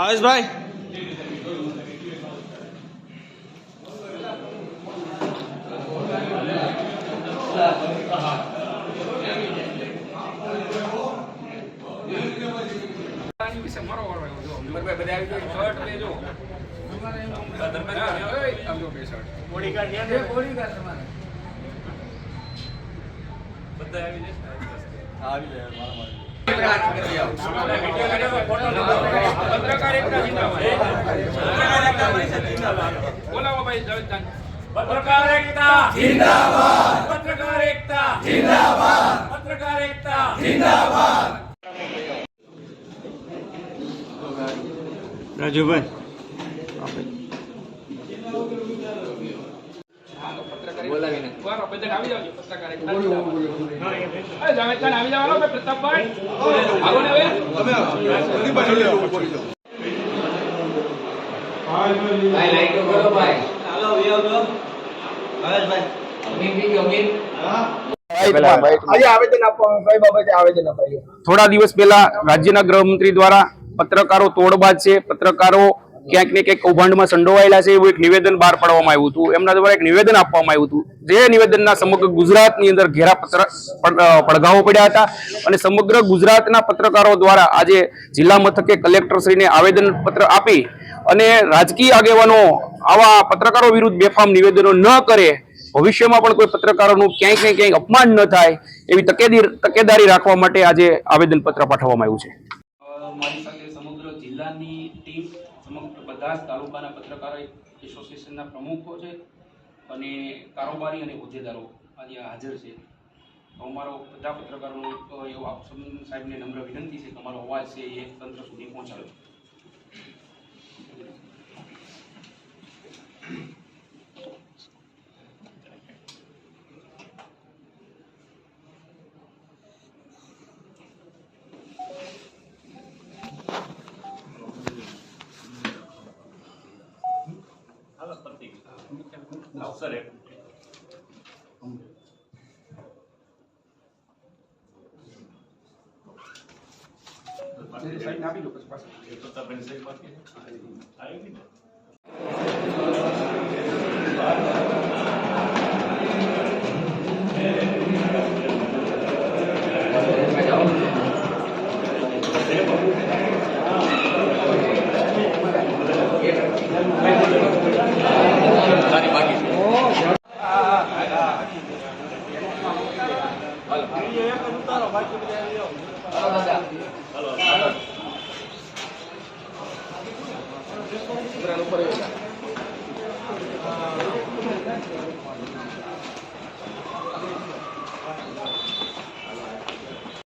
ભાવેશભાઈ पत्रकार एकता जिंदाबाद, पत्रकार एकता जिंदाबाद, पत्रकार एकता जिंदाबाद। राजू भाई થોડા દિવસ પહેલા રાજ્યના ગૃહમંત્રી દ્વારા પત્રકારો તોડબાજ છે, પત્રકારો ક્યાંક ને ક્યાંક કૌભાંડમાં સંડોવાયેલા છે એવું એક નિવેદન બહાર પાડવામાં આવ્યું હતું. એમના દ્વારા એક નિવેદન આપવામાં આવ્યું હતું. જે નિવેદનના સમગ્ર ગુજરાતની અંદર ઘેરા પડઘાઓ પડ્યા હતા અને સમગ્ર ગુજરાતના પત્રકારો દ્વારા આજે જિલ્લા મથકે કલેક્ટરશ્રીને આવેદન પત્ર આપી અને રાજકીય આગેવાનો આવા પત્રકારો વિરુદ્ધ બેફામ નિવેદનો ન કરે, ભવિષ્યમાં પણ કોઈ પત્રકારોનું ક્યાંક ને ક્યાંક અપમાન ન થાય એવી તકેદારી રાખવા માટે આજે આવેદનપત્ર પાઠવવામાં આવ્યું છે. મારી સાથે સમગ્ર જિલ્લાની ટીમ, સમગ્ર બધા જ તાલુકાના પત્રકાર એસોસિએશનના પ્રમુખો છે અને કારોબારી અને હોદ્દેદારો આજે હાજર છે. અમારો બધા પત્રકારોનો એવો આપ સાહેબને નમ્ર વિનંતી છે કે અમારો અવાજ છે એ તંત્ર સુધી પહોંચાડો. અવસર આપી દો પછી